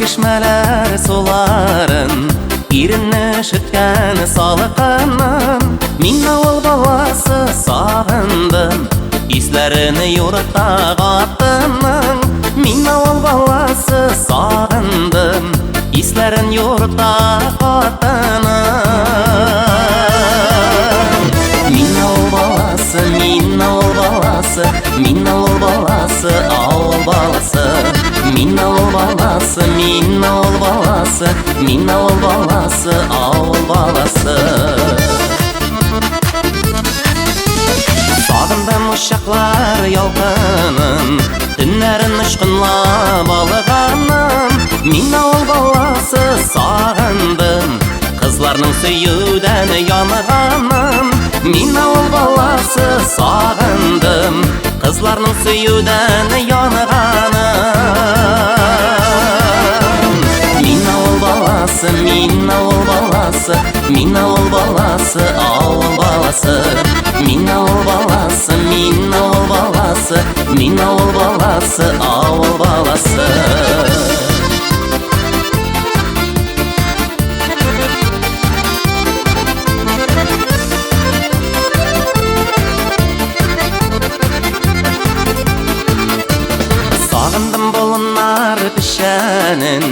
çeşmeler suların Irini şütken salıqanın Min avul balası sağındım İslerini yurtta qatının Min avul balası sağındım İslerin yurtta qatının Min avul balası, min avul balası Min avul balası, avul balası Min avul balası, min avul balası Min avul balası, avul balası Sağındım uşaqlar yalqının Tünlerin ışqınla balığanın Min avul balası sağındım Kızlarının süyüden yanğanın Min avul balası sağındım Kızlarının süyüden yanğanın Min avul balası, min avul balası Min avul balası, avul balası Min avul balası, min avul balası Min avul balası, avul balası Sağındım bolunlar pişenin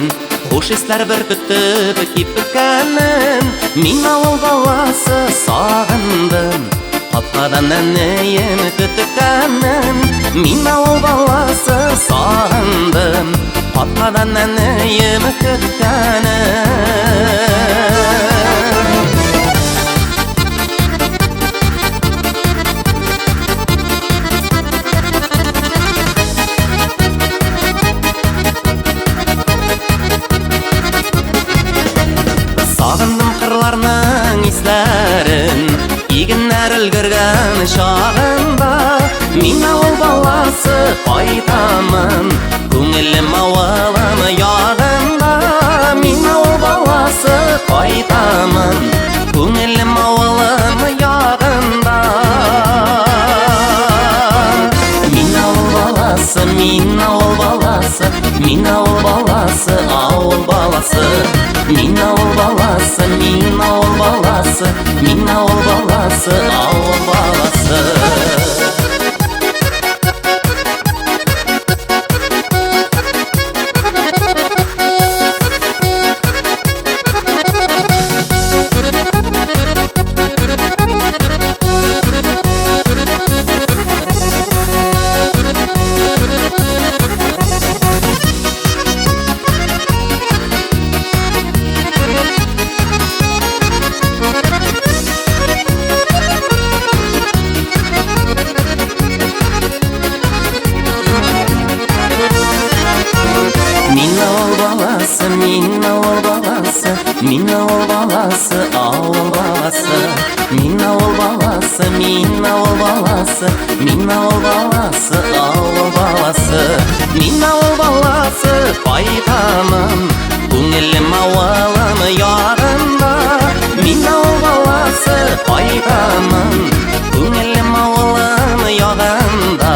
Hoş hisler bir kütüp kipikenin Min avul balası sağındım Patladan enneyim kütükenin Min avul balası sağındım Patladan enneyim kütükenin Sağındım kırlarının islerin Yiginler ülgürgen şağında Min avul balası qaytamın Көңілім avалım yağında Min avul balası qaytamın Көңілім avалım yağında Min avul balası, min avul balası Min avul balası, avul balası Min avul balası, min avul balası Min avul balası, avul balası Min avul balası, min avul balası Min avul balası, avul balası Min avul balası, min avul balası Min avul balası, avul balası Min avul balası qaytamın Көңілім avалım yağında Min avul balası qaytamın Көңілім avалım yağında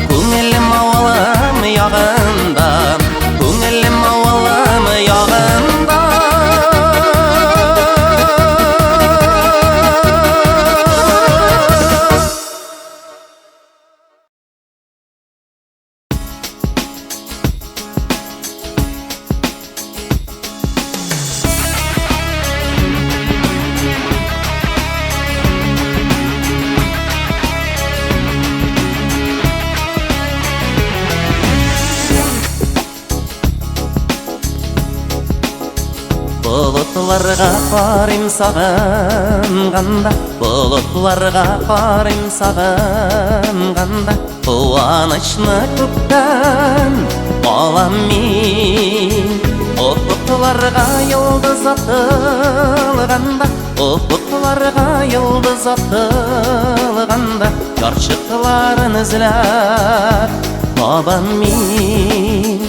Көңілім avалım yağında Көңілім avалым yağında Bulutlarga qarayım sağınğanda Bulutlarga qarayım sağınğanda Quvonishni ko'kdan olam men Ufuklarga yulduz atılganda Ufuklarga yulduz atılganda Yarchiqlarini izlab topaman men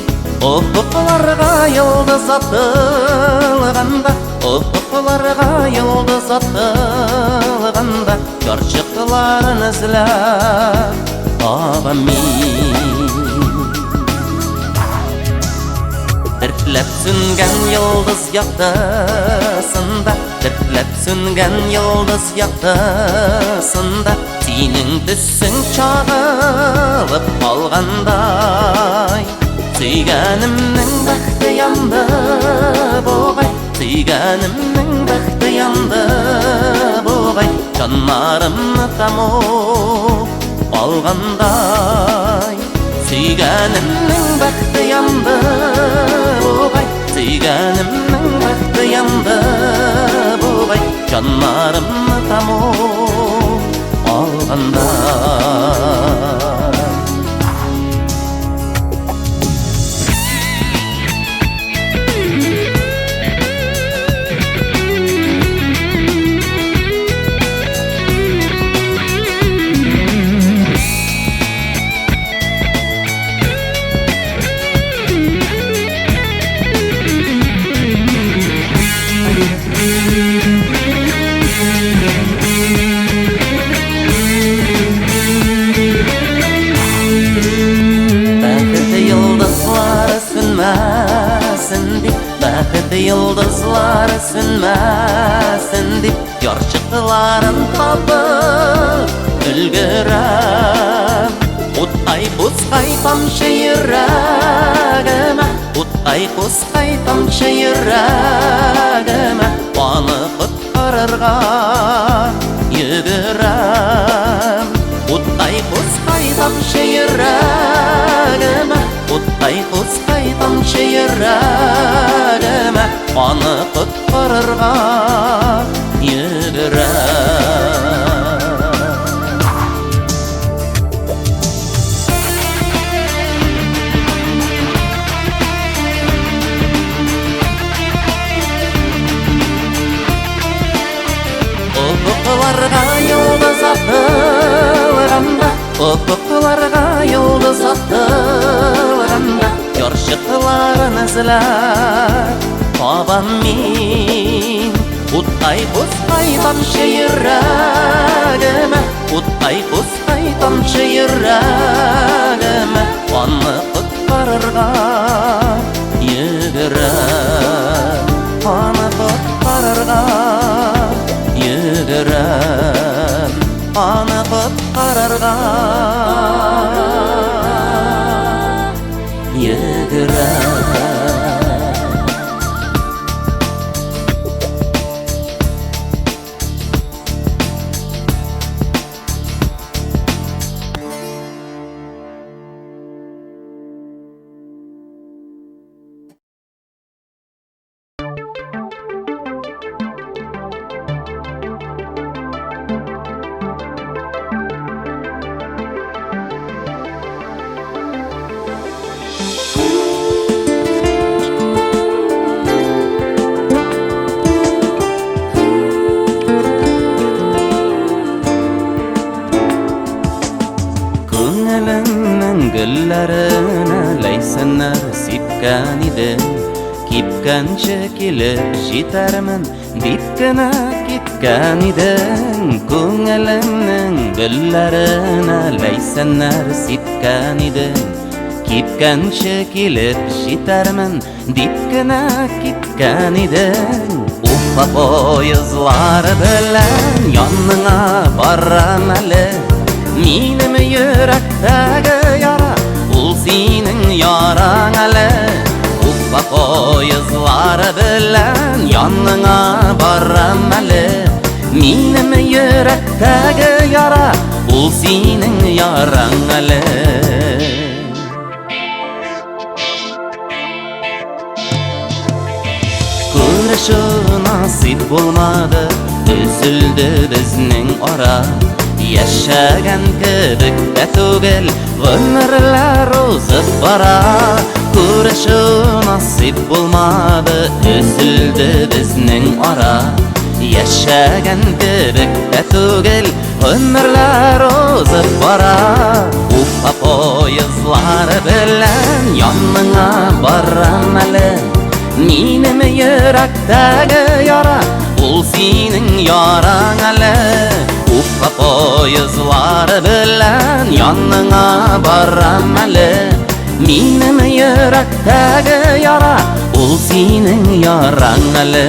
Ufuklarga yulduz atılganda Ufuklarga yulduz atılganda Yarchiqlarini izlab topaman men Dertlep süngen yıldız yaktasında, dertlep süngen yıldız yaktasında, senin düşsün çağılıp kalganday. Suyganimning baxti yandı boğay, suyganimning baxti yandı boğay, canlarımni tamup alganday. Suyganimning baxti yandı boğay, suyganimning baxti yandı boğay, canlarımni tamup alganday. Baxti yıldızlar sönməsin dip, yarçıqların tapıp ülgürəm. Utay buzqay tamşı yüreğime, utay buzqay tamşı yüreğime, bana qutqarırğa yügürəm. Utay buzqay tamşı yüreğime, utay buzqay tamşı yüreğime, bana qutqarırğa yügürəm. Ufuklarga yıldız atılganda, ufuklarga yıldız atılganda, yarşıqların izlep taban min. Utay buzqay tamşı yüreğime, utay buzqay tamşı yüreğime, bana qutqarırğa yügürəm, bana qutqarırğa yügürəm, bana qutqarırğa yügürəm. Güllerine leysenler sipkan idi, kipkancha kelib jetarman depgina ketgan eding. Ko'nglimning gullarine leysenler sipkan idi, kipkancha kelib jetarman depgina ketgan eding. Ufa poyizlari bilan yoningga boram ali, menim yurakdagi yara ul sening yorang ali. Ufa poyizlari bilan yoningga boram ali, menim yurakdagi yara ul sening yorang ali. Ko'rishu nasib bo'lmadi, üzüldü bizning ora. Yaşagan kibik de tugil, ömürler uzib bara. Ko'rishu nasib bo'lmadi, üzüldü bizning ora. Yaşagan kibik de tugil, ömürler uzib bara. Ufa poyizlari bilan yoningga boram ali, menim yurakdagi yara ul sening yorang ali. Ufa poyizlari bilan yoningga boram ali, Минем йөрәктәге яра, ул синең яраң әле.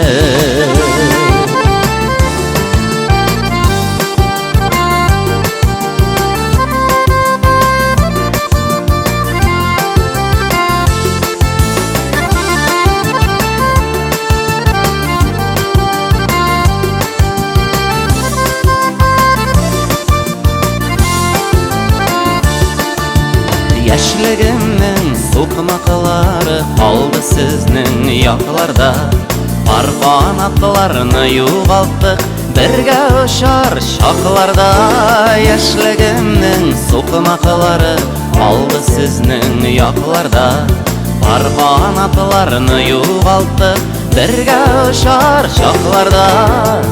Яшьлегемнең сукмаклары калды сезнең якларда. Пар канатларны югалттык бергә очар чакларда. Яшьлегемнең сукмаклары калды сезнең якларда. Пар канатларны югалттык бергә очар чакларда.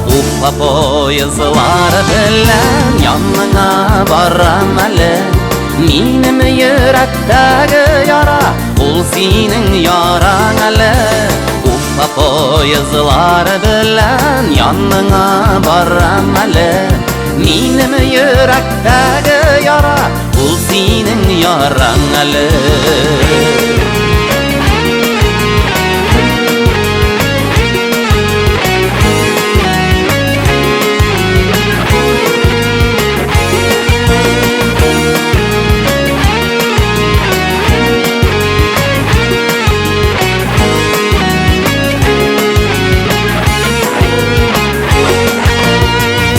Уфа поезлары белән яныңа барам әле. Минем йөрәктәге яра, ул синең яраң әле. Уфа поезлары белән яныңа барам әле. Минем йөрәктәге яра, ул синең яраң әле.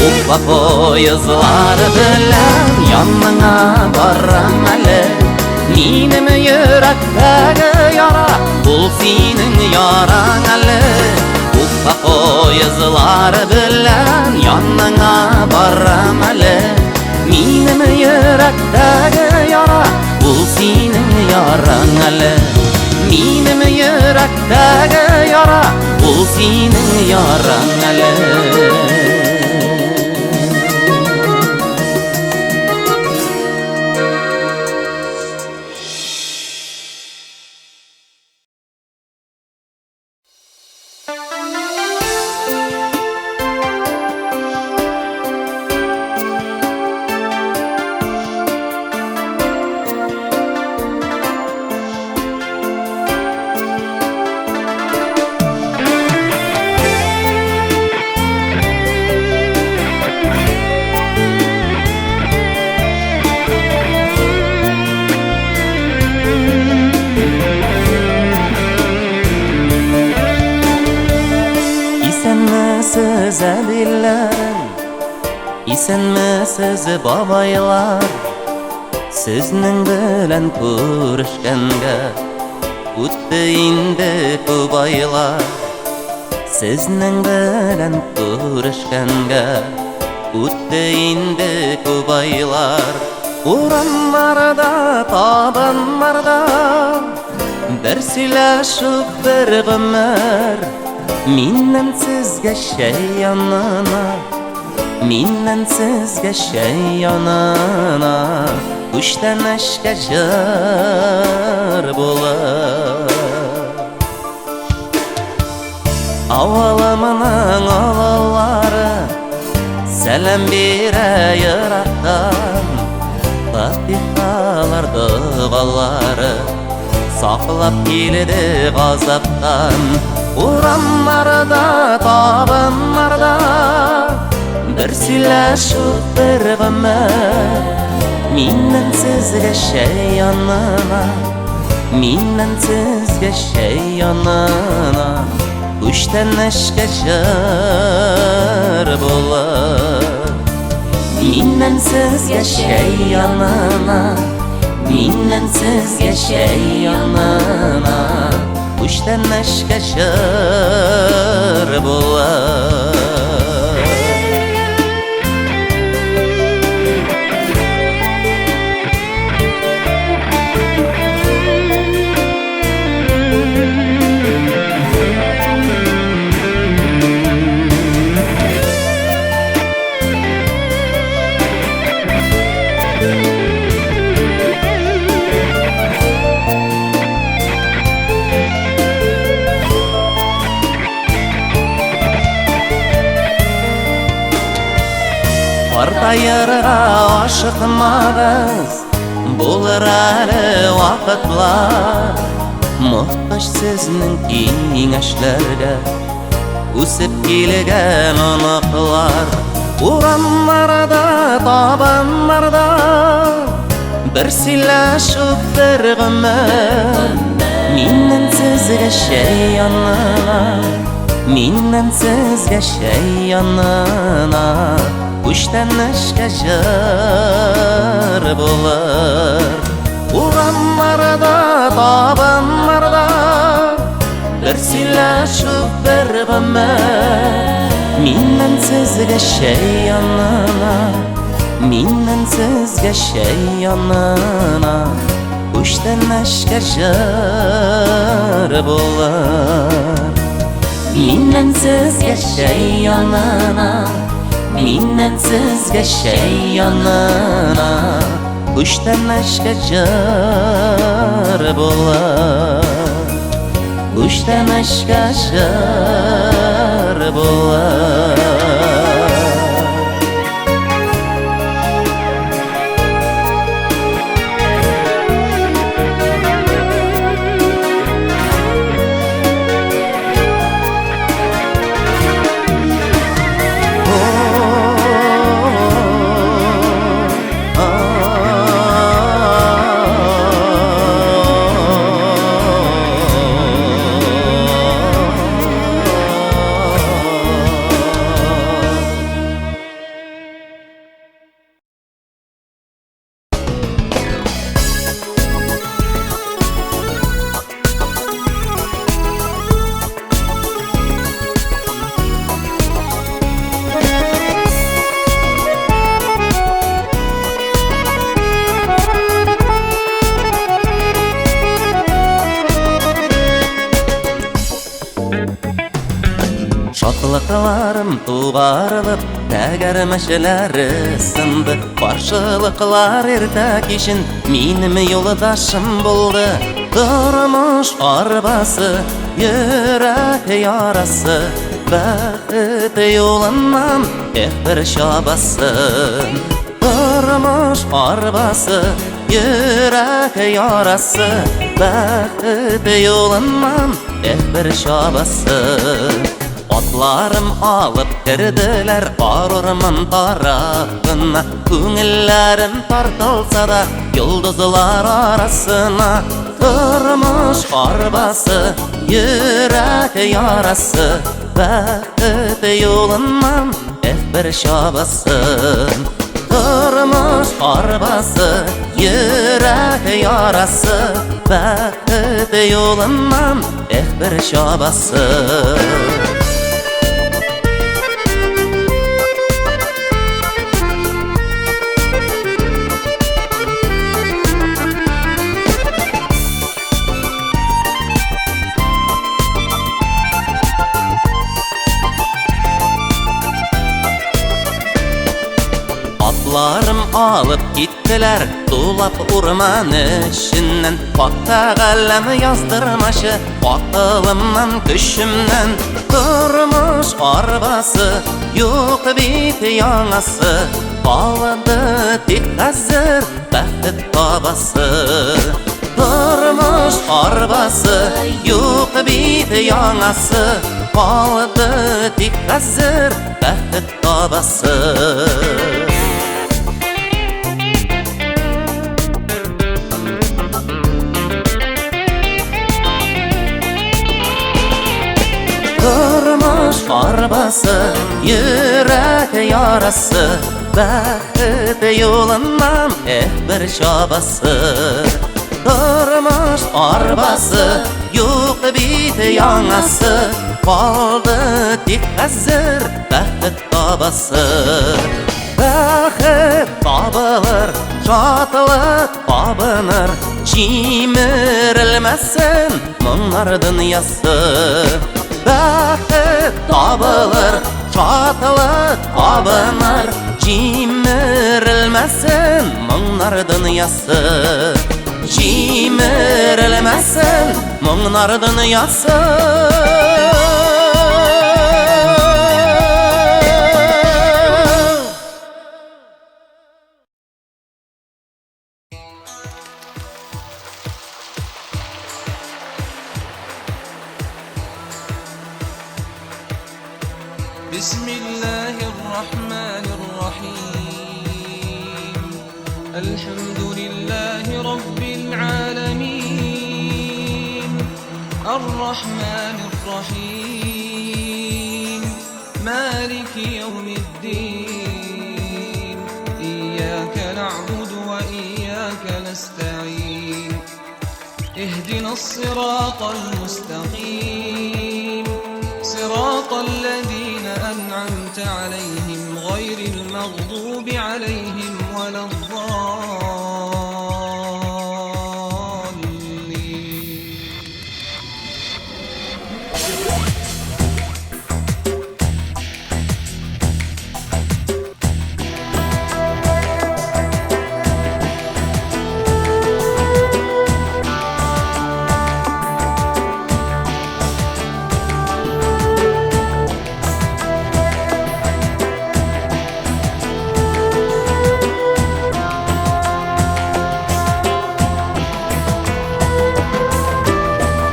Уфа поезлары белән яныңа барам әле. Минем йөрәктәге яра, ул синең яраң әле. Уфа поезлары белән яныңа барам әле. Минем йөрәктәге яра, ул синең яраң әле. Минем йөрәктәге яра, ул синең яраң әле. Исәнмесез әбилләрем, исәнмесез бабайлар. Сезнең белән күрешкәнгә үтте инде күп айлар. Сезнең белән күрешкәнгә үтте инде күп айлар. Урамнарда, табыннарда бер сөйләшүк бер гомер. Миннән сезгә шәй янына, миннән сезгә шәй янына, күчтән эшкә җыр булыр. Авылымның авыллары сәлам бирә ерактан. Фатихалар дугалары саклап килде газаптан. Урамнарда, табыннарда бер сөйләшүк бер гомер. Миннән сезгә шәй янына, миннән сезгә шәй янына, күчтән эшкә җыр булыр. Миннән сезгә шәй янына, миннән сезгә шәй янына, күчтән эшкә җыр булыр. Картайырга ашыкмагыз, Bulur әлі вақытlar Мұқтаж сезінің кеңешлерге Үсіп келген ұнықлар Уранларда, табанларда Бір сөйлешіп бір ғұмыр Менен сізге шәй янына Менен сізге шәй янына Үштен ішке жыр болыр Уранларда, табанларда Бір сөйлешіп бір ғұмыр Менен сізге шәй янына Менен сізге шәй янына Үштен ішке жыр болыр Менен сізге шәй янына Менен сізге шәй янына Үштен ішке жыр болыр Үштен ішке жыр болыр Шатлықларым туғарылып, тәгәрмәшілері сынды Қаршылықлар ерті кешін менің yolдашым болды Тұрмыш арбасы, йөрәк ярасы Бәхет yolынан бір шабасын Тұрмыш арбасы, йөрәк ярасы Бәхет yolынан бір шабасын Атларым алып кірділер арырмын тарапына Көңілләрім тартылса да йолдызлар арасына Тұрмыш арбасы, йөрәк ярасы Бәхет yolынан бір шабасын Тұрмыш арбасы, йөрәк ярасы Бәхет yolынан бір шабасын Атларым алып киттілер Тулап урман ішінен Пақта қалам яздырмашы Ақылымнан, күшімнен Тұрмыш арбасы Юқ бит яңасы Қалады тек қазір бәхет табасы Тұрмыш арбасы Юқ бит яңасы Қалады тек қазір бәхет табасы Тұрмыш арбасы, йөрәк ярасы Бәхет yolынан бір шабасы Тұрмыш арбасы, юқ бит яңасы Қалды тек қазір бәхет табасы Бәхет табылыр, шатлық табыныр Жимірілмәсін мұңардың ясы Бәхет табылыр, шатлық табыныр Жимірілмәсін мұңардың ясы Жимірілмәсін мұңардың ясы بسم الله الرحمن الرحيم الحمد لله رب العالمين الرحمن الرحيم مالك يوم الدين إياك نعبد وإياك نستعين اهدنا الصراط المستقيم صراط الذين أنعمت عليهم غير المغضوب عليهم ولا الضالين.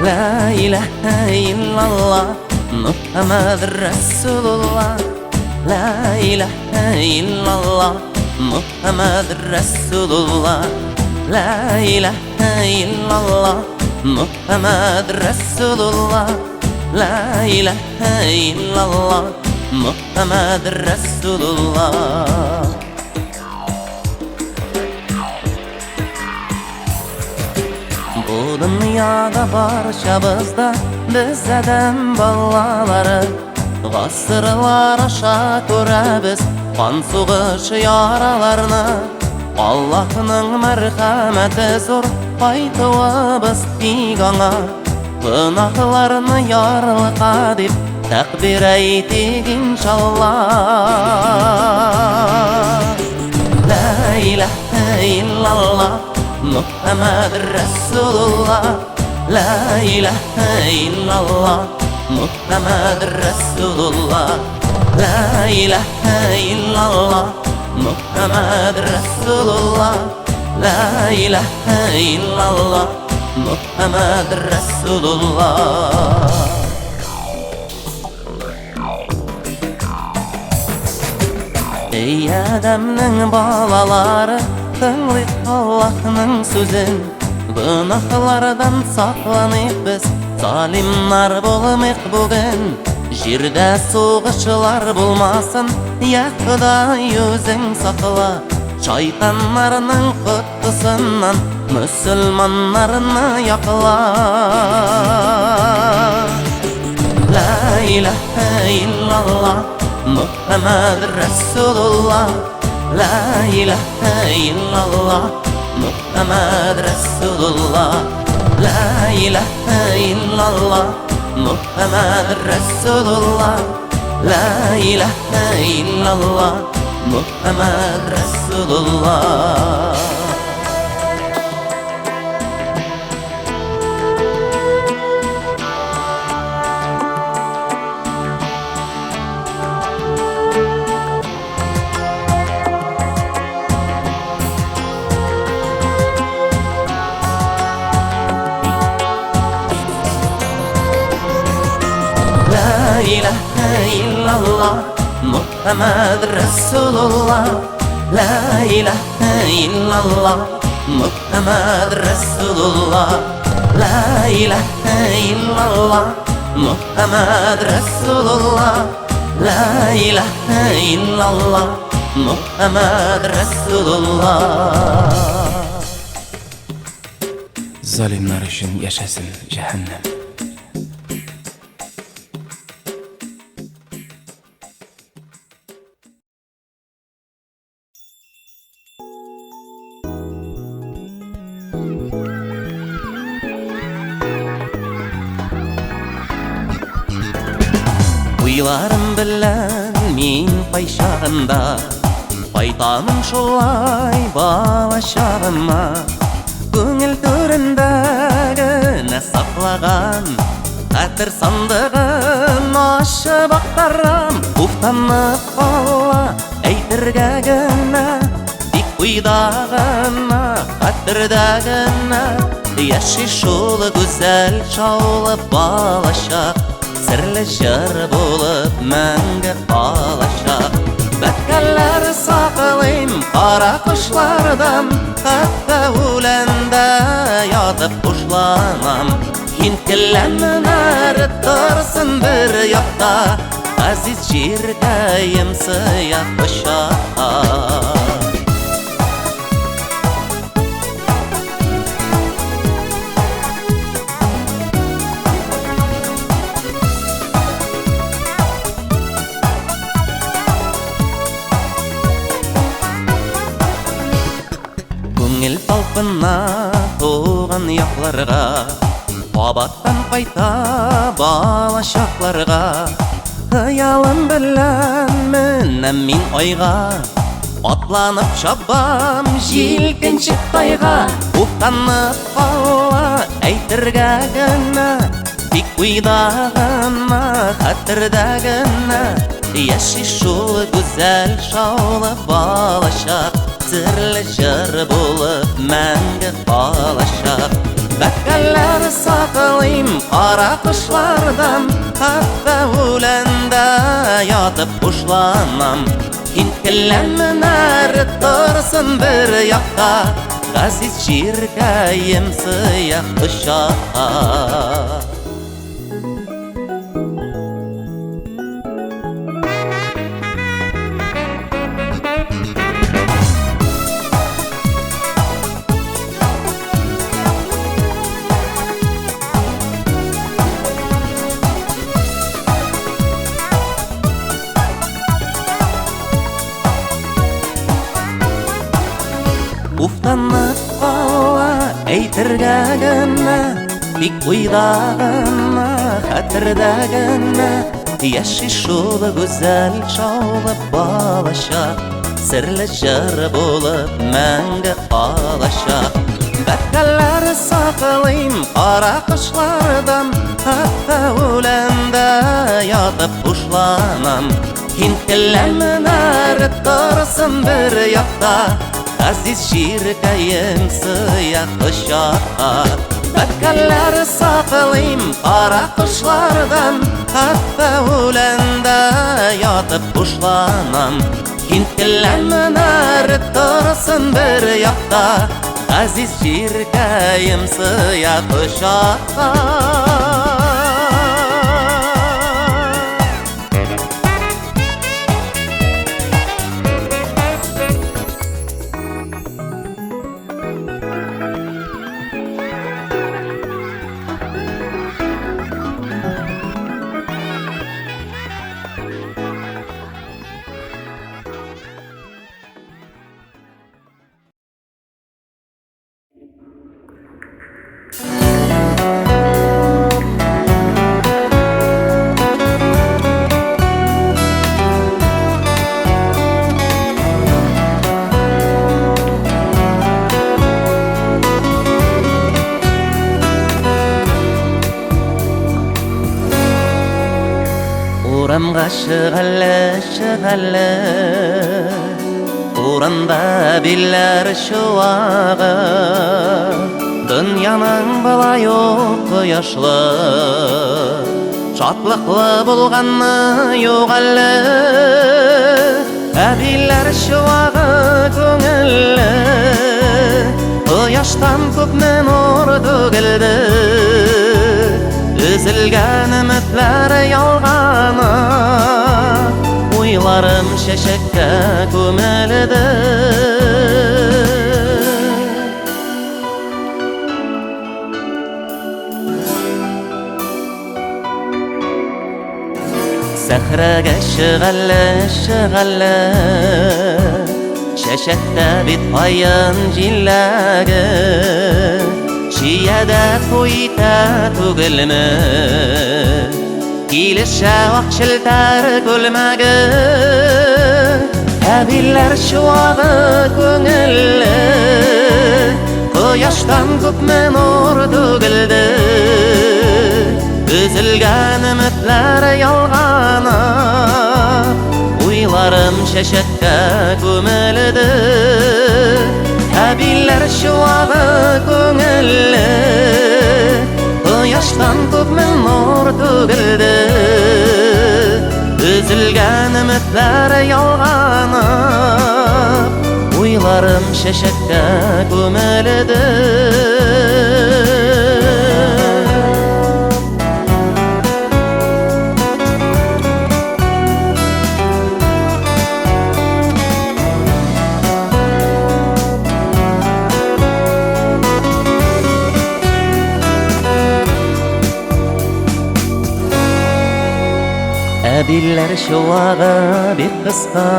لا إله إلا الله محمد رسول الله لا إله إلا الله محمد رسول الله لا إله إلا الله محمد رسول الله لا إله إلا الله محمد رسول الله Bu dünyada barşabızda biz adam ballaları Gasırlar aşa görəbiz kan soğuş yaralarını Allah'ın merhameti zor qaytıbız digana Günahlarını yarlıqa dip takbir eytik inşallah La ilahe illallah محمد رسول الله لا إله إلا الله محمد رسول الله لا إله إلا الله محمد رسول الله لا إله إلا الله محمد رسول الله Ey adamның balaları Tınlayıp Allah'ın sözün Günahlardan saklanıp biz Zalimlar bulmayık bugün Jirde soğuşlar bulmasın Ya Huday yüzün sakla Şeytanlarının kutusundan Müslümanlarını yakla La ilahe illallah Muhammed Resulullah La ilahe illallah Muhammed Resulullah La ilahe illallah Muhammed Resulullah La ilahe illallah Muhammed Resulullah La ilahe illallah Muhammed Resulullah La ilahe illallah Muhammed Resulullah La ilahe illallah Muhammed Resulullah La ilahe illallah Muhammed Resulullah Zalimler için yaşasın cehennem. Kuylarım bilen min payşağında Baytamın şolay balaşağıma Көңіл төріндегі сақлаған Қатыр сандығын ашып ақтарам Уфтанып қала әйтірге гіна Тик ұйдағына, қатырдағына Яши шолы güzel шаулы балашақ Sirli jır bulup мәңгі қалашақ. Бәткәлләр сақылайым қара құшлардан, хатта өләндә ятып ұшланам. Хинкелләннен әрі тұрсын бір яқта, ғазиз жиргәйім сыяқ ұшаққа. Көңіл талпына туған яқларға, Абаттан қайта бала шақларға. Қиялым білән мінәм мин ойға, Атланып шабам желкеншік тайға. Уқтанып қала әйтірге гіна, Тик уйда гына, хәтердә гына. Яши шул гүзәл шаулы балашақ, Серлі жыр болып мәңгі қалашақ. Бәткәлләр сақылайым қара құшлардан, хатта өләндә ятып ұшланам. Хинкелләннен әрі тұрсын бір яқта, ғазиз жиргәйім сыяқ ұшаққа. Уфтанып қала әйтірге гіна, Тик уйда гына, хәтердә гына. Яши шул гүзәл шаулы балашақ, Серлі жыр болып мәңгі қалашақ. Бәткәлләр сақылайым қара құшлардан, хатта өләндә ятып ұшланам. Хинкелләннен әрі тұрсын бір яқта, ғазиз жиргәйім сыяқ ұшаққа. Бәткәлләр сақылайым қара құшлардан, хатта өләндә ятып ұшланам. Хинкелләннен әрі тұрсын бір яқта, ғазиз жиргәйім сыяқ ұшаққа. Урамға шығалы, Урамда билләр шуағы, Дөньяның балай құяшлы, Шатлықлы болғанны юғалы. Әбилләр шуағы көңілі, Құяштан көпмен нұр төгілді. Üzülgən ümitlər yalğana, Uylarım şəşəkdə gömüldü. Səhrəgə şığələ, Şəşəkdə bit ayın cilləgi, Şiyədə toyta tugilmi, Kilişə vaqşiltər gülməgi. Əbiller şuağı көңілі, Құяштан көпмен нұр төгілді. Üzülgən ümitlər yalğana, Uylarım şəşəkdə gömüldü. Əbiller şuağı көңілі, Quyoshdan ko'p ming nur to'kildi, üzülgan ümitler yolg'onib, o'ylarim shashakka ko'mildi. Əbilər şuağı bir qısqa,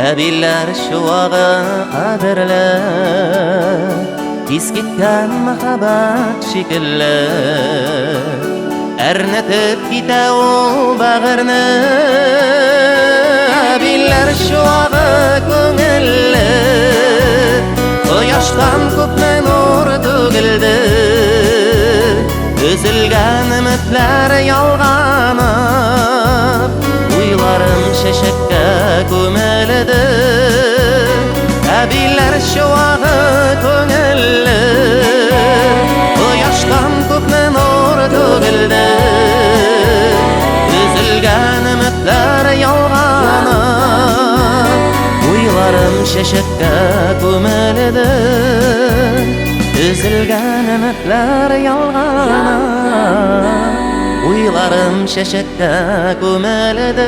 əbilər şuağı qadirli, eskitgan mahabbat şekilli, ərnetib gitə o bağırni. Əbilər şuağı көңілli, quyoshdan ko'p nur to'kildi, üzülgan ümitler yolg'onib, o'ylarim shashakka ko'mildi. Əbilər şuağı ko'ngilli, quyoshdan ko'p nur to'kildi, üzülgan ümitler yolg'onib, o'ylarim shashakka ko'mildi. Üzülgan ümitler yolg'onib, o'ylarim shashakka ko'mildi.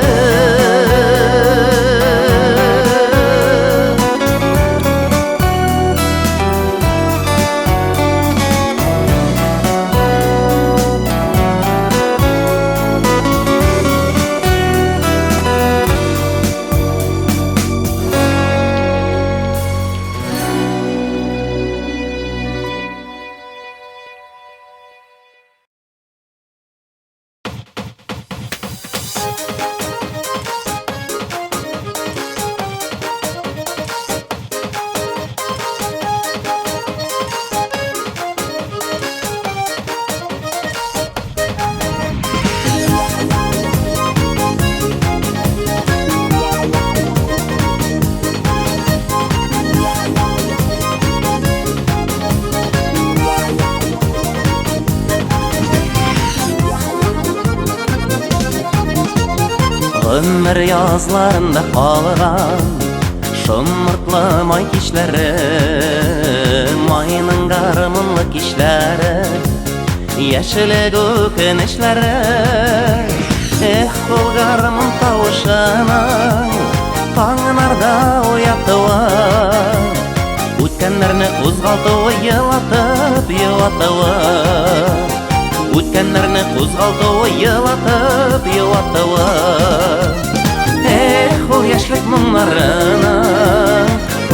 Ömür yazlarında qalğan şımırtlı may kişləri, mayının qarımınlı kişləri, yeşili gökünüşləri. Qol qarımın tavışına tağınarda oyattıva, o'tganlarni qo'zg'altıva, yig'latib yig'lattıva, o'tganlarni qo'zg'altıva, yig'latib yig'lattıva. O yaşlık mumlarına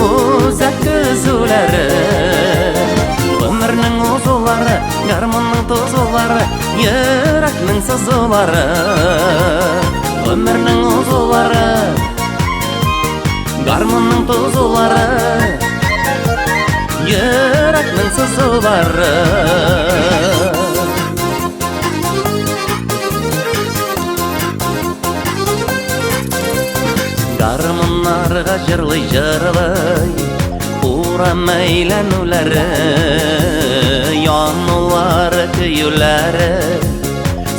uzak gözüleri, ömrünün uzuları, garmonun tozuları, yüreknin sızıları. Ömrünün uzuları, garmonun tozuları, yüreknin sızıları. Garmonlarga jırlay-jırlay uğram eylenulari, yanulari kuyulari,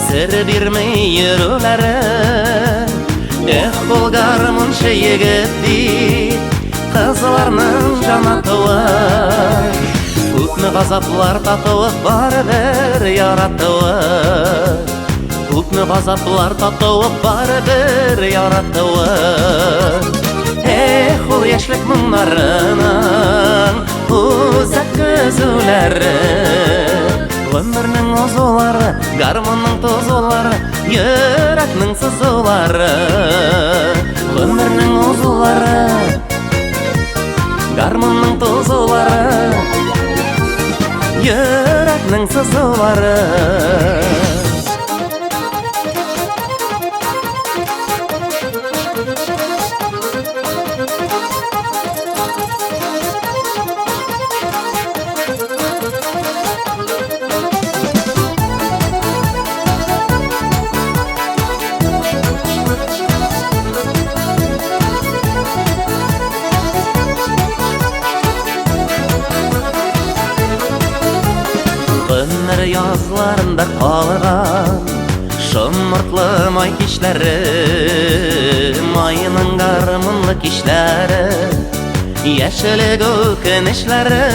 sir bermay yurulari. Qol garmon yigitdi, qizlarning janotuvi, ko'pmi g'azablar tatuvi baribir yaratuvi, ko'pmi g'azablar tatuvi baribir yaratuvi. O yaşlık mumlarının uzak gözüleri, ömrünün uzuları, garmonun tozuları, yüreknin sızıları. Ömrünün uzuları, garmonun tozuları, yüreknin sızıları. yazlarında kalgan şımırtlı may kişleri, mayının garmınlı kişleri, yeşili gökenişleri,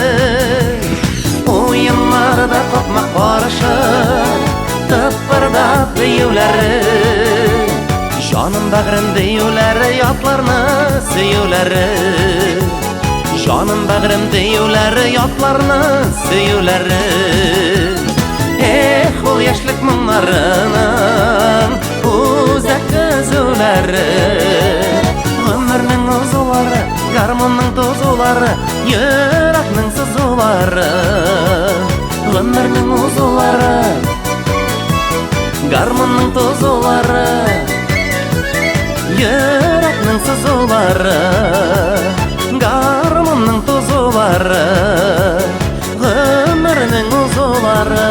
oyunlarda kopmak barışır, tıpırda deyuleri, canım bağrım deyuleri, yatlarını seyuleri, canım bağrım deyuleri, yatlarını seyuleri. Ol yaşlık mınlarının uzak gözüleri, ömürnün uzuları, garmonның tozuları, yüreknin sızıları, ömürnün uzuları, garmonның tozuları, yüreknin sızıları, garmonның tozuları, ömürnün uzuları.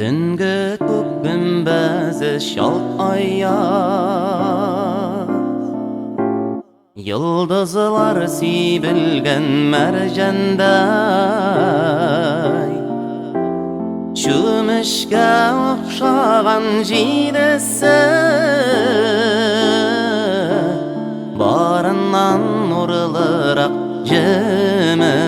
Түнгі көк күмбезі шалт аяз, йылдызлар сейбілген мәржандай, шөмішке ұқшаған жидесі, барынан нұрлырақ жемілді.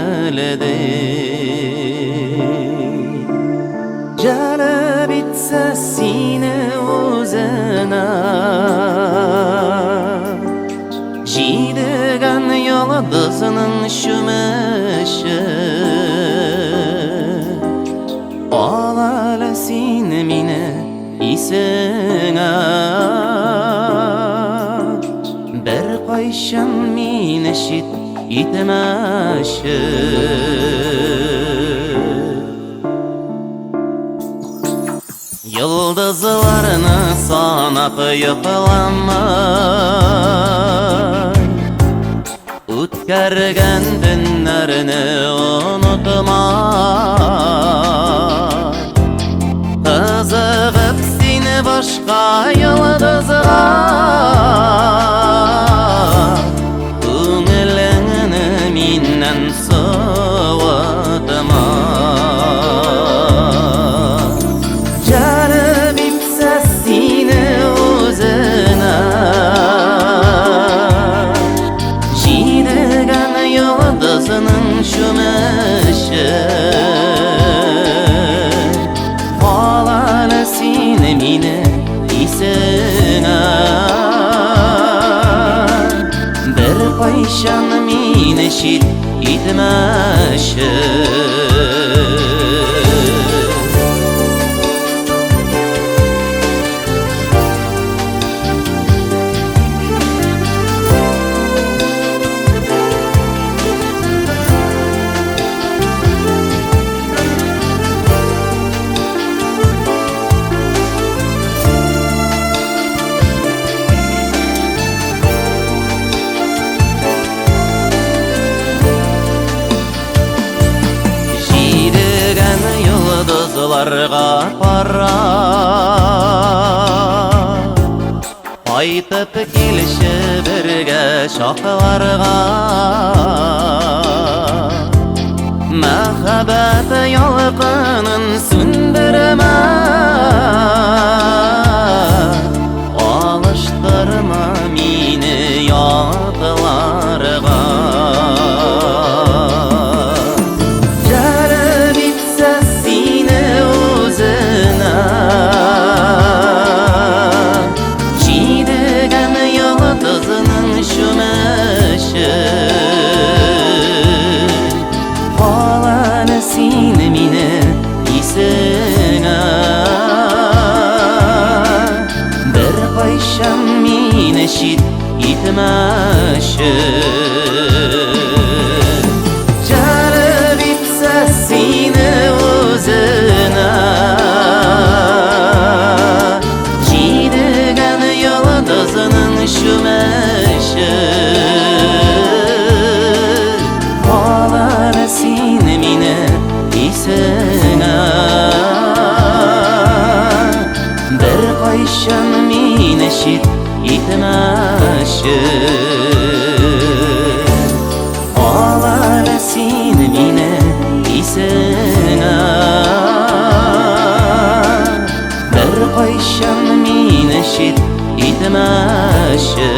Jalb etsa seni o'zina, jiydigan yoldizining shumishi, olala seni meni esingga, bir qo'yshim meni shit etmashi. Yıldızlarını sanap yıkılamay, o'tkargan tunlarini unutmay, qiziqib seni boshqa yulduzga, ko'nglingni mendan sovutmay. Shumishi, olala seni meni esingga, bir qo'yshim meni shit etmashi. Yıldızlarga para aytıp kelişi birge şaklarga, mehabbet yalqının söndürme, alıştırma meni yatlarga. Olala seni meni esingga, bir qo'yshim meni shit etmashi. Jalb etsa seni o'zina, jiydigan yoldizining shumishi, olala seni meni Alar seni mine isine Bir koyşan mine şit itmeşi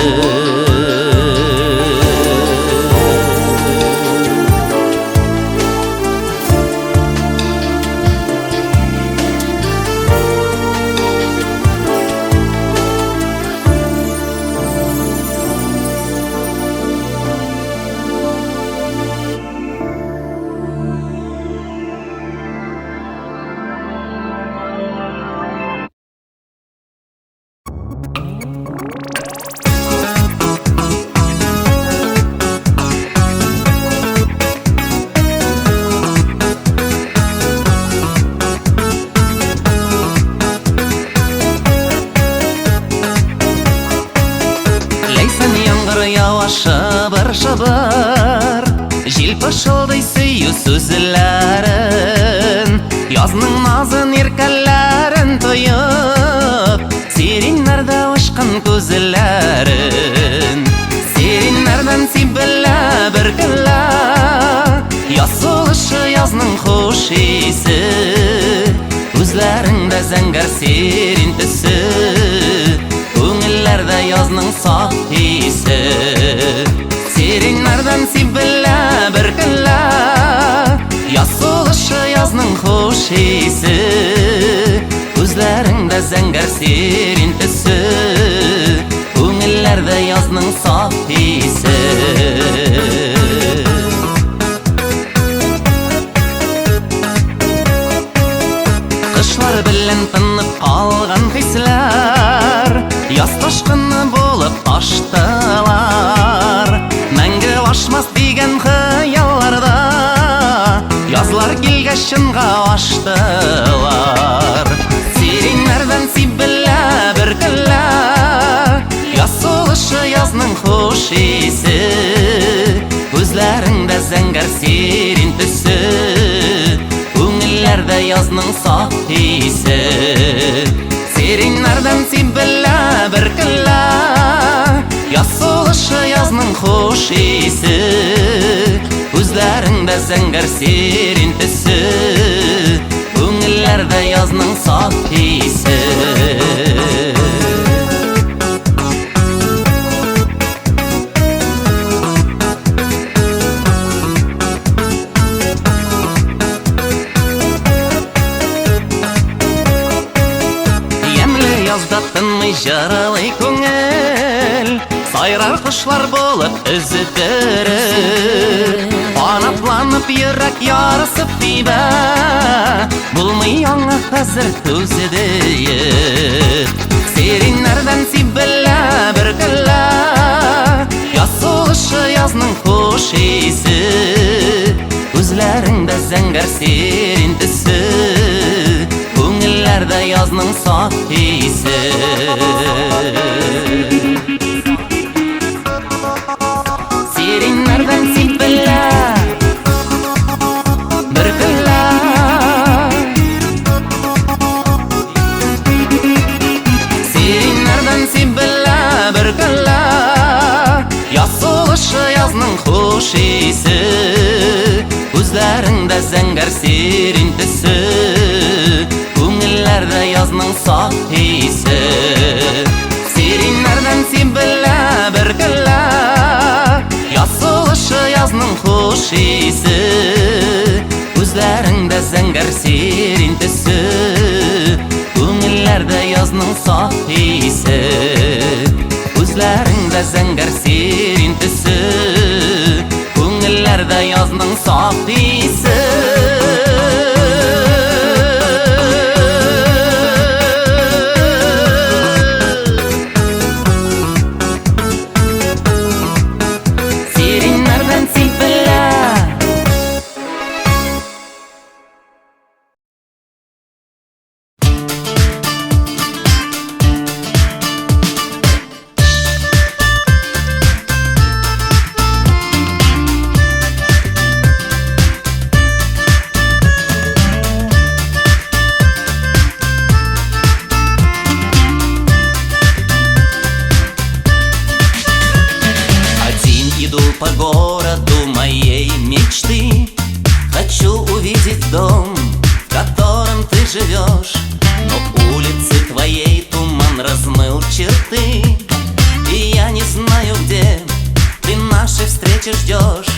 Şabır Jil pışılдай süyü sözlerin Yazның nazın erkəllərin toyup Serinlerde uçqan gözlerin Serinlerden sibille bir gülle Yasılışı yazның hoş isi Gözlerinde zəngər serintisi Көңілләрдә yazның saf isi Serinlerden sibille bir gülle Yasılışı yazның hoş isi Gözlerinde zəngər serintisi Көңілләрдә yazның saf isi Kışlar bilen tınıp kalgan hisler Yaz taşkını bulup taştılar Мәңгі ашмас деген хыялларда Yazlar келгәч шынға аштылар Сиренлерден сибілі бір күлі Ясылышы yazның хош есі Көзләріңдә зәңгәр серинтісі Көңілләрдә yazның саф есі Сиренлерден сибілі бір күлі Ясылышы yazның хош есі Көзләріңдә зәңгәр серинтісі Көңілләрдә yazның саф есі Ямлы язда тынмый жаралый көңіл Сайрар құшлар болып үзідіріп Қанатланып йөрәк ярысып бейбә Булмый аңа хәзір көзідейіп Сиренлерден сибілі бір күлі Ясылышы yazның хош есі Көзләріңдә зәңгәр серинтісі Көңілләрдә yazның саф есі Serinlerden sibille bir gülle Serinlerden sibille bir gülle Yasılışı yazның hoş esi Gözlerinde zəngər serintisi Көңілләрдә yazның saf esi Serinlerden sibille bir gülle Yasılışı yazның hoş есі Gözlerinde zəngər serintisi Көңілләрдә yazның saf esi Gözlerinde zəngər serintisi Көңілләрдә yazның saf esi Иду по городу моей мечты, хочу увидеть дом, в котором ты живешь. Но улицы твоей туман размыл черты, и я не знаю, где ты нашей встречи ждешь.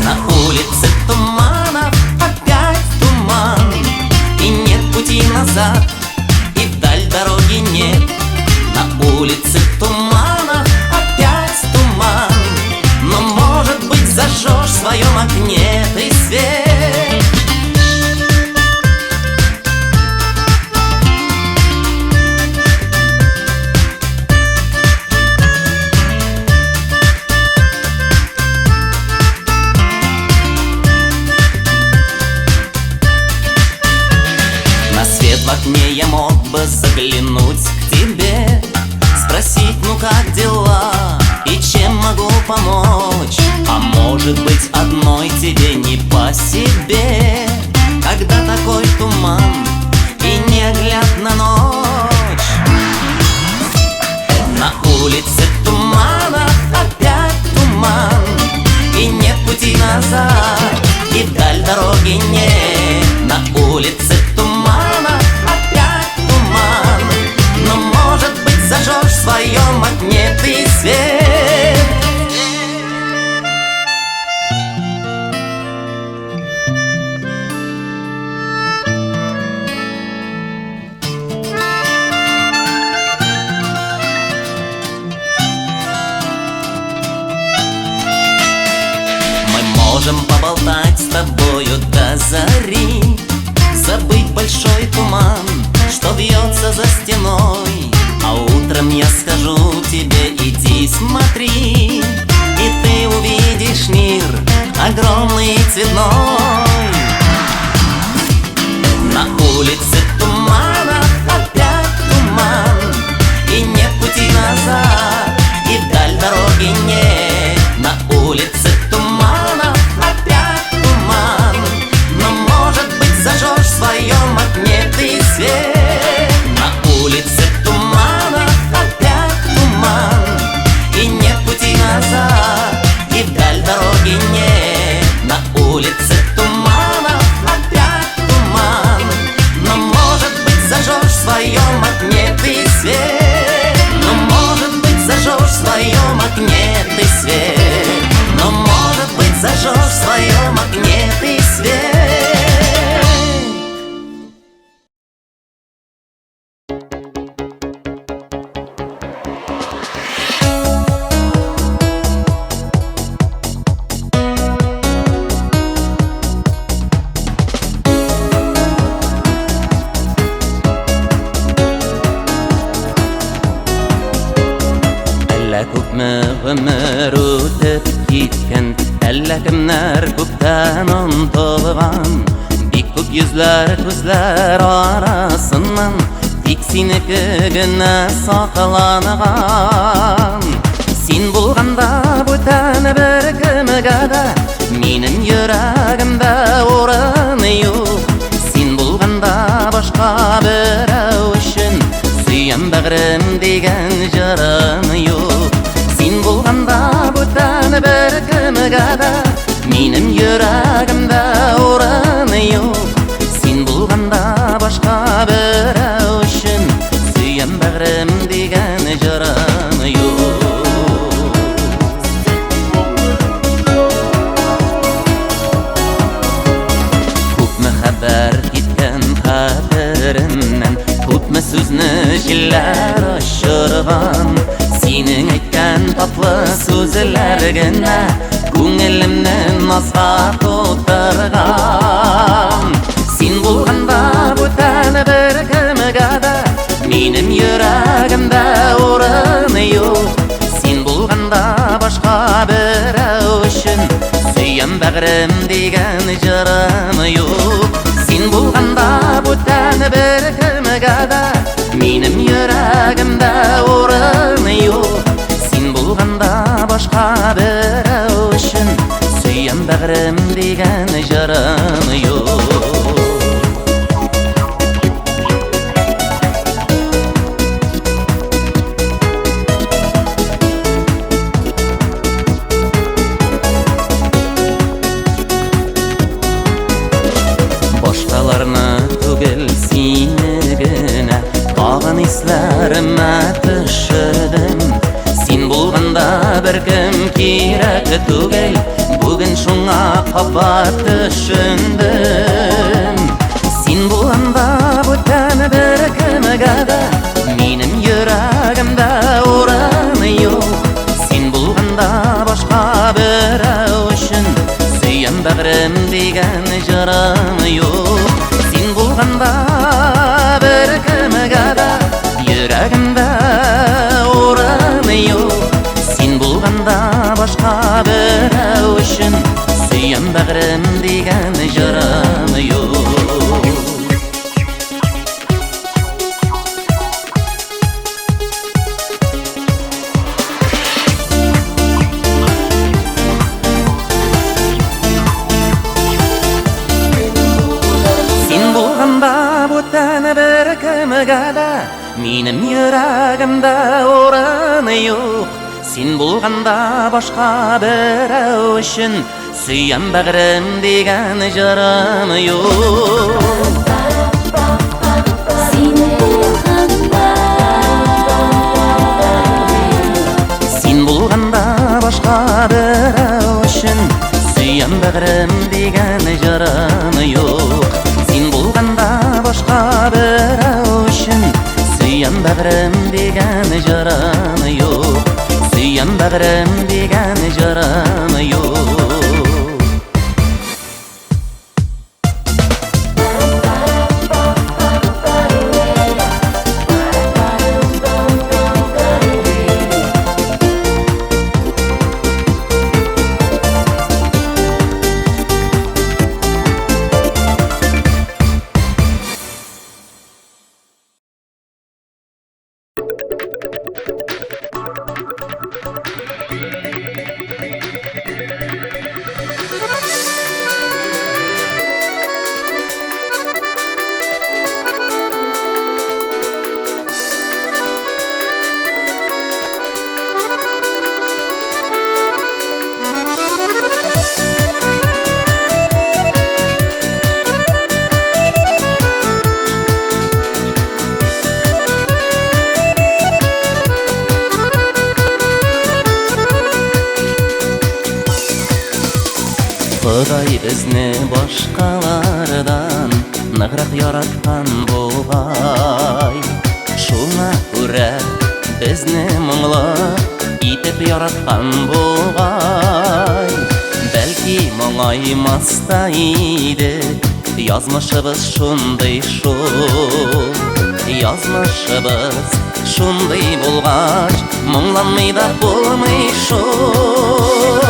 На улице туманов опять туман, и нет пути назад, и вдаль дороги нет. На улице туманов опять туман, но, может быть, зажжешь в своем окне ты свет. На свет в окне я мог бы заглянуть к тебе, спросить, ну как дела и чем могу помочь. А может быть, одной тебе не по себе, когда такой туман и неоглядна ночь. На улице туманов опять туман, и нет пути назад, и вдаль дороги нет. На улице туманов опять туман, но, может быть, зажжешь в своем окне ты свет. Мы можем поболтать с тобою до зари, забыть большой туман, что вьется за стеной. А утром я скажу тебе: иди смотри, и ты увидишь мир огромный и цветной. На улице туманов опять туман, и нет пути назад, и вдаль дороги нет. На улице туманов опять туман, но, может быть, зажжешь в своем окне ты свет. На улице туманов опять туман, и нет пути назад, и вдаль дороги нет. На улице туманов опять туман, но, может быть, зажжешь в своем окне ты свет. Но, может быть, зажжешь в своем окне ты свет. Но, может быть, зажжешь в своем окне ты свет. Әллә күпме гомер үтеп киткән, әллә кемнәр күптән онтылган. Бик күп йөзләр күзләр арасыннан тик синеке генә сакланган. Син булганда бүтән бер кемгә дә минем йөрәгемдә урын юк. Син булганда башка берәү өчен сөям бәгърем дигән җырым юк. Син булганда бүтән бер кемгә дә минем йөрәгемдә урын юк. Син булганда башка берәү өчен сөям бәгърем дигән җырым юк. Күпме хәбәр киткән хәтеремнән, күпме сүзне җилләр очырган. Синең әйткән татлы сүзләр генә күңелемне назга тутырган. Син булганда бүтән бер кемгә дә минем йөрәгемдә урын юк. Син булганда башка берәү өчен сөям бәгърем дигән җырым юк. Син булганда бүтән бер кемгә дә минем йөрәгемдә урын юк. Син булганда башка берәү өчен сөям бәгърем дигән җырым юк. керек түгел, бүгін шуңа қапат түшіндім. Сен болғанда бұттан бір кімігада, менің жүрегімде ораны жоқ. Сен болғанда башқа біреу үшін, сүйем бәгірім деген жырым жоқ. Сен болғанда бір кімігада, жүрегімде ораны жоқ. Сен болғанда башқа біреу үшін, сүйем бәгірім деген жырым жоқ. Bir kімігada, менің жүрегімде ораны жоқ. Сен болғанда башқа біреу үшін, сүйем бәгірім деген жырым жоқ. Сен болғанда башқа біреу үшін, сүйем бәгірім деген жырым жоқ. Сен болғанда башқа біреу үшін, сүйем бәгірім деген жырым жоқ. Сүйем бәгірім деген жырым жоқ. Құдай бізді башқалардан нығырақ яратқан болғай. Шуңа күрә бізді мұңлы итіп яратқан болғай. Бәлки мұңаймаста еді, язмышыбыз шундай шул. Язмышыбыз шундай болғач, мұңланмай да болмай шул.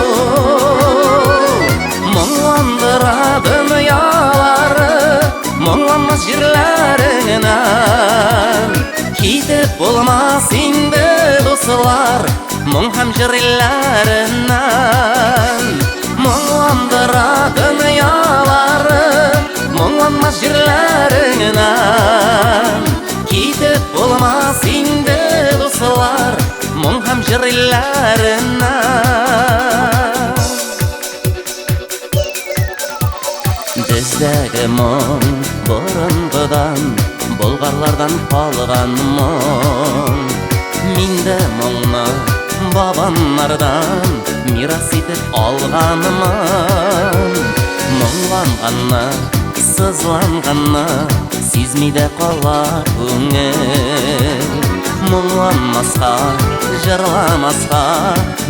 Мұңландыра дүниялары, мұңланмас жерлеріңнен. Кетіп болмас енді достар, мұң һәм жерлерінен. Мұңландыра дүниялары, мұңланмас жерлеріңнен. Кетіп болмас енді достар, мұң һәм жерлерінен. Біздегі мұң бұрынғыдан, болғарлардан қалған мұң. Менде мұңны бабамнардан мирас етіп алғанмын. Мұңланғанны, сызланғанны сезмейді қала көңіл. Мұңланмасқа, жырламасқа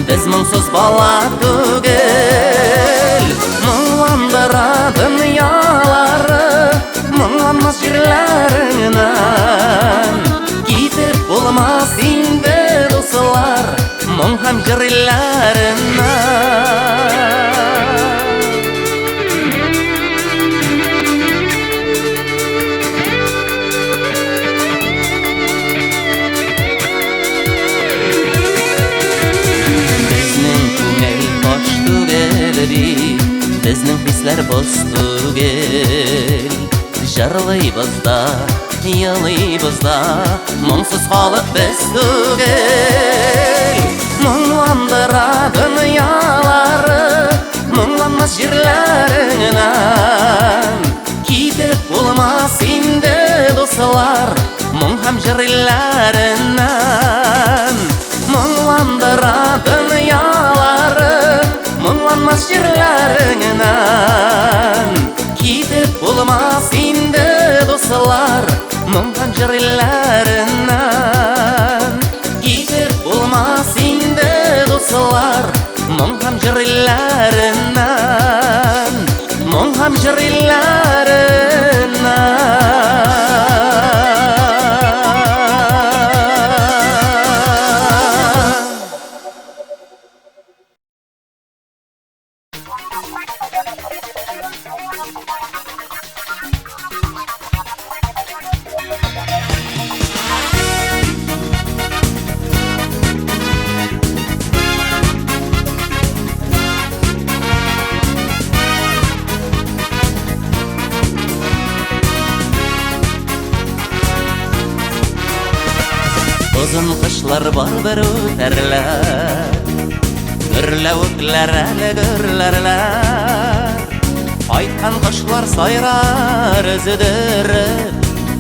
біз мұңсыз бала түгел. Мұңландыра дүниялары, мұңланмас жерлеріңнен. Кетіп болмас енді достар, мұң һәм жерлерінен. Біздің хислер бос түгел. Жырлайбыз да, йылайбыз да, мұңсыз қалып біз түгел. Мұңландыра дүниялары, мұңланмас жерлеріңнен. Кетіп болмас енді достар, мұң һәм жерлерінен. Мұңландыра дүниялары, bulmaz jirlerinden. Kitip bulmaz indi dostlar Mungan jirlerinden. Kitip bulmaz indi dostlar Mungan jirlerinden. Mungan Uzun kışlar var bir öterler, gürlevükler eli gürlerler. Aytkan kışlar sayrar üzüdürüp,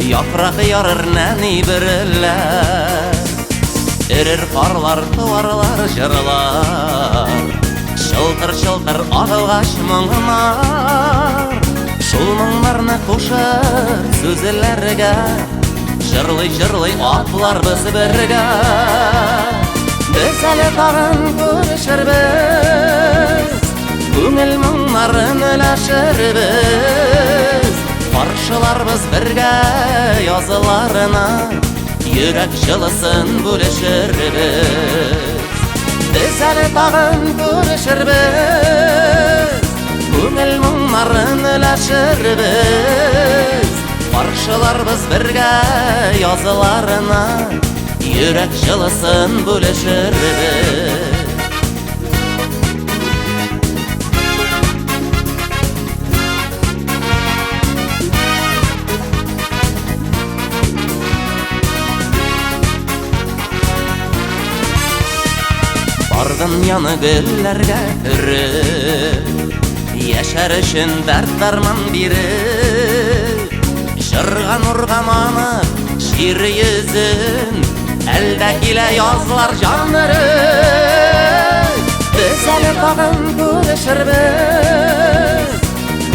yaprak yarır neni biriller. Erir karlar tuvarlar jırlar, şıltır şıltır ağaç mınglar. Şul mınglarını koşar sözlerge, Жырлый-жырлый атлар biz birge. Biz әлі тағын көрішірбіз, көңіл мұңларын өләшірбіз. Қаршыларбыз бірге языларына, йөрәк жылысын бөлішірбіз. Biz әлі тағын көрішірбіз, көңіл мұңларын өләшірбіз. Қаршыларбыз бірге языларына, йөрәк жылысын бөлішірбіз. Бардым яны гөлләргә үреп, яшәр өчен дәрт дарман биреп. Жырга нурга манып шир йөзен, әлдә килә язлар җанырып. Без әле тагын күрешербез,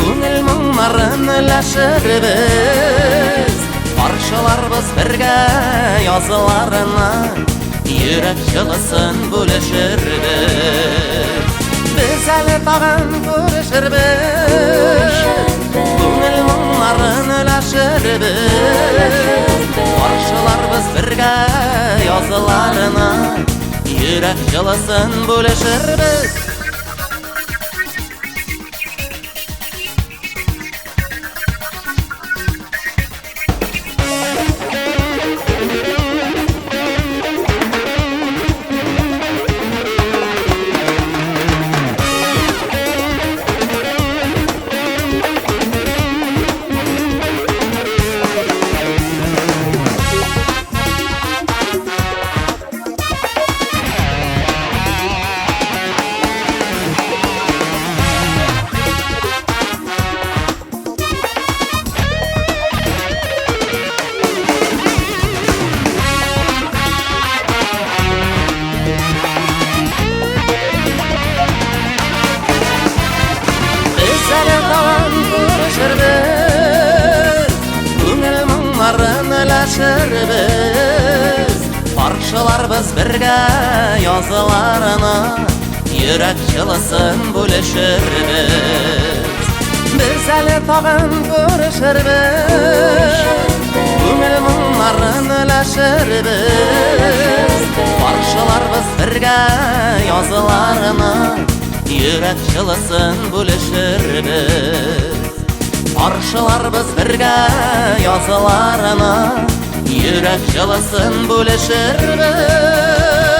күңел моңнарын өләшербез. Каршыларбыз бергә язларына, йөрәк җылысын бөлешербез. Без әле тагын күрешербез, күңел моңнарын өләшербез. Каршыларбыз бергә язларына, йөрәк җылысын бөлешербез. Күңел моңнарын өләшербез. Каршыларбыз бергә язларына, йөрәк җылысын бөлешербез. Без әле тагын күрешербез, күңел моңнарын өләшербез. Каршыларбыз бергә язларына, йөрәк җылысын бөлешербез. Каршыларбыз бергә язларына, йөрәк җылысын бөлешербез.